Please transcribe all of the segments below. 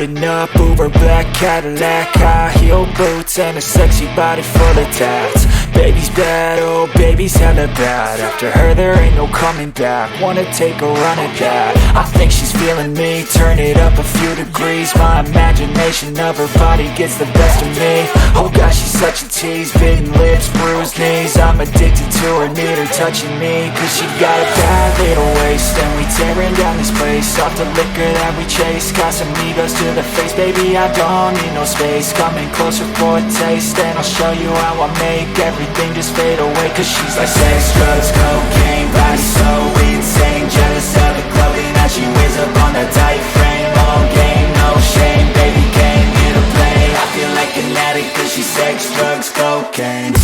Pulling up, Uber black Cadillac, high heel boots and a sexy body full of tats. Baby's bad, oh baby's hella bad. After her there ain't no coming back. Wanna take a run at that. I think she's feeling me. Turn it up a few degrees. My imagination of her body gets the best of me. Oh gosh, she's such a tease. Bitten lips, bruised knees. I'm addicted to her, need her touching me. Cause she got a bad little waist, and we tearing down this place. Off the liquor that we chase. Casamigos to the face, baby I don't need no space. Coming closer for a taste, and I'll show you how I make everything just fade away. Cause she's like sex, drugs, cocaine, body so insane. Jealous of the clothing that she wears up on a tight frame. All game, no shame, baby came here to play. I feel like an addict cause she's sex, drugs, cocaine.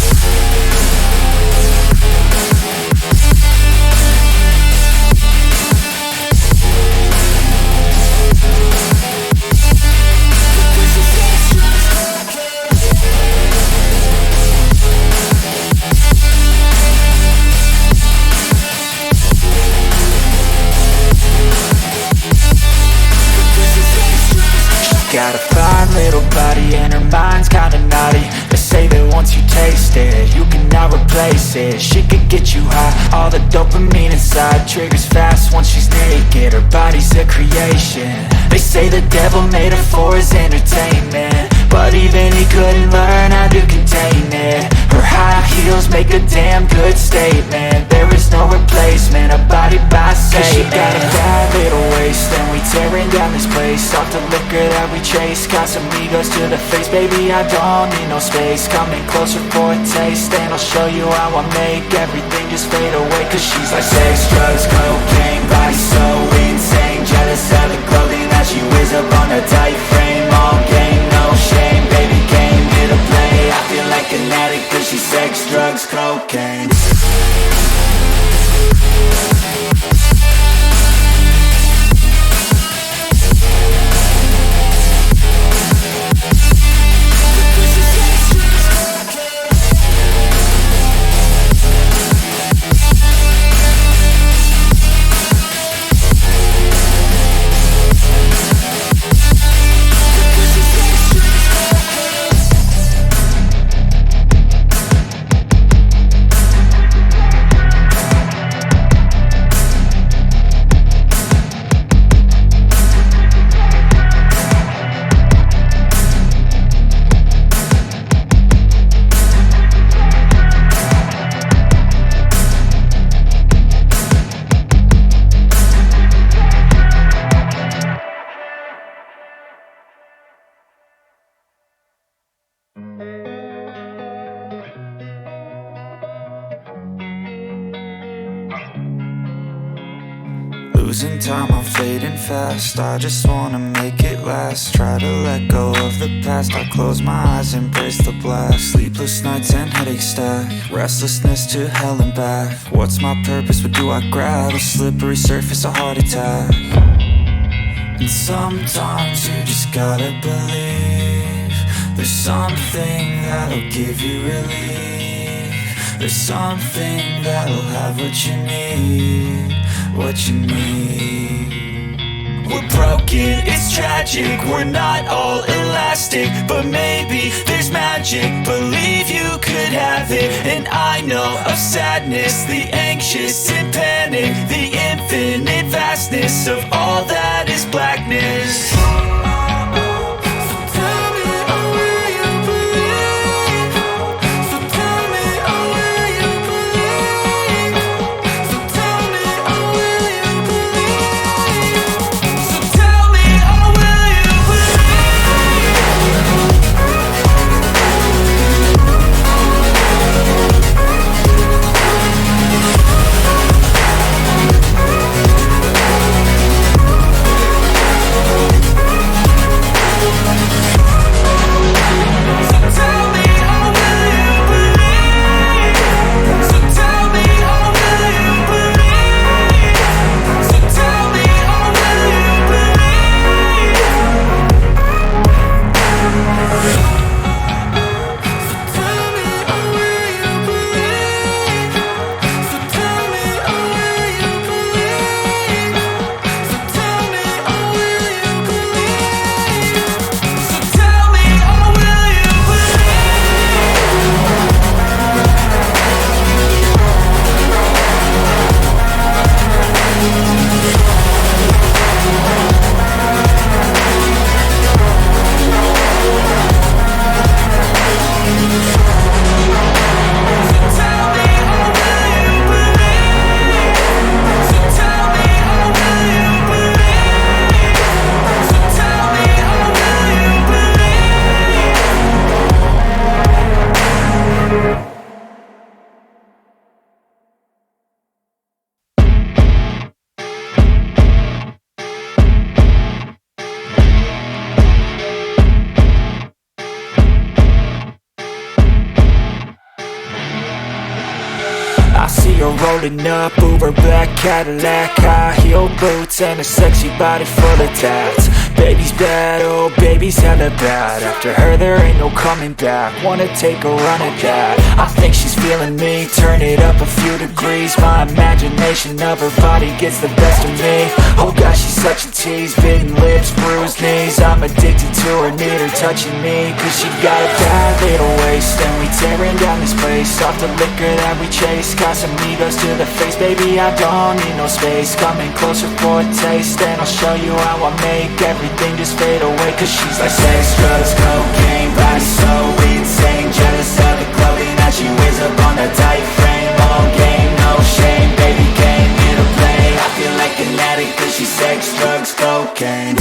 Got a fine little body and her mind's kinda naughty. They say that once you taste it, you cannot replace it. She could get you high, all the dopamine inside triggers fast once she's naked. Her body's a creation. They say the devil made her for his entertainment, but even he couldn't learn how to contain it. Her high heels make a damn good statement. There is no replacement, a body by Satan. She got a bad little waist, and we tearing down this place. Off the liquor that we chase. Casamigos to the face, baby I don't need no space. Coming closer for a taste, and I'll show you how I make everything just fade away. Cause she's like sex, drugs, cocaine, body so insane. Jealous of the clothing that she wears up on a tight frame. All game, no shame, baby came here to play. I feel like an addict cause she's sex, drugs, cocaine. Losing time, I'm fading fast. I just wanna make it last. Try to let go of the past. I close my eyes, embrace the blast. Sleepless nights and headache stack. Restlessness to hell and back. What's my purpose? What do I grab? A slippery surface, a heart attack. And sometimes you just gotta believe there's something that'll give you relief. There's something that'll have what you need. What you need. We're broken, it's tragic. We're not all elastic, but maybe there's magic. Believe you could have it. And I know of sadness, the anxious and panic, the infinite vastness of all that is blackness. rolling up, Uber black Cadillac, high heel boots and a sexy body full of tats. Baby's bad, oh baby's hella bad. After her there ain't no coming back. Wanna take a run at that. I think she's feeling me, turn it up a few degrees. My imagination of her body gets the best of me. Oh gosh, she's such a tease, bitten lips, bruised knees. I'm addicted to her, need her touching me. Cause she got a bad little waist, and we tearing down this place. Off the liquor that we chase, Casamigos to the face. Baby, I don't need no space. Coming closer for a taste, and I'll show you how I make everything just fade away. Cause she's like sex, drugs, cocaine, body so insane. Jealous of the clothing that she wears up on that tight frame. All game, no shame, baby came here to play. I feel like an addict cause she's sex, drugs, cocaine.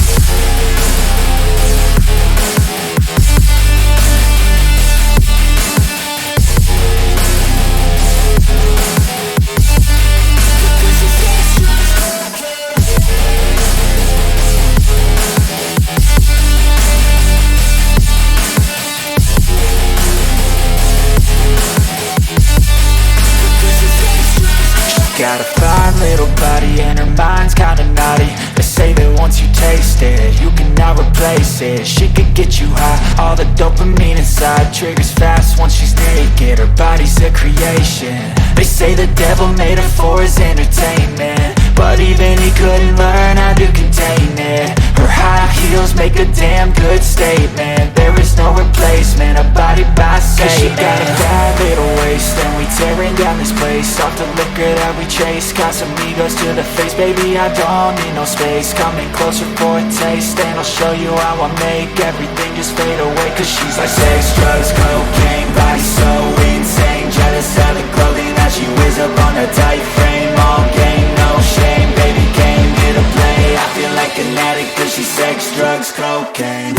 Got a fine little body and her mind's kinda naughty. They say that once you taste it, you cannot replace it. She could get you high, all the dopamine inside triggers fast once she's naked. Her body's a creation. They say the devil made her for his entertainment, but even he couldn't learn how to contain it. Her high heels make a damn good statement. There is no replacement, a body by Satan. Cause she got a bad little waist, and we tearing down this place. Off the liquor that we chase, Casamigos to the face. Baby, I don't need no space. Coming closer for a taste, and I'll show you how I make everything just fade away. Cause she's like sex, drugs, cocaine, body so insane. Jealous of the clothing that she wears up on a tight frame. All game, no shame, baby came here to play. I feel like an addict cause she's sex, drugs, cocaine.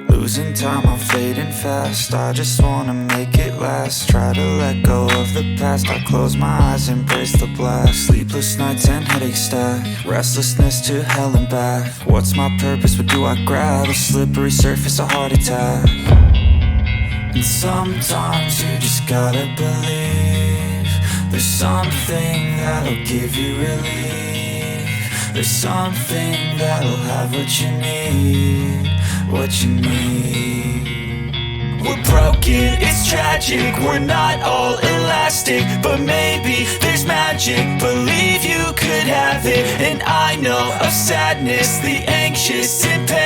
Losing time, I'm fading fast. I just wanna make it last. Try to let go of the past. I close my eyes, embrace the black. Sleepless nights and headaches stack. Restlessness to hell and back. What's my purpose? What do I grab? A slippery surface, a heart attack. And sometimes you just gotta believe there's something that'll give you relief. There's something that'll have what you need, what you need. We're broken, it's tragic, we're not all elastic, but maybe there's magic, believe you could have it. And I know of sadness, the anxious and pain.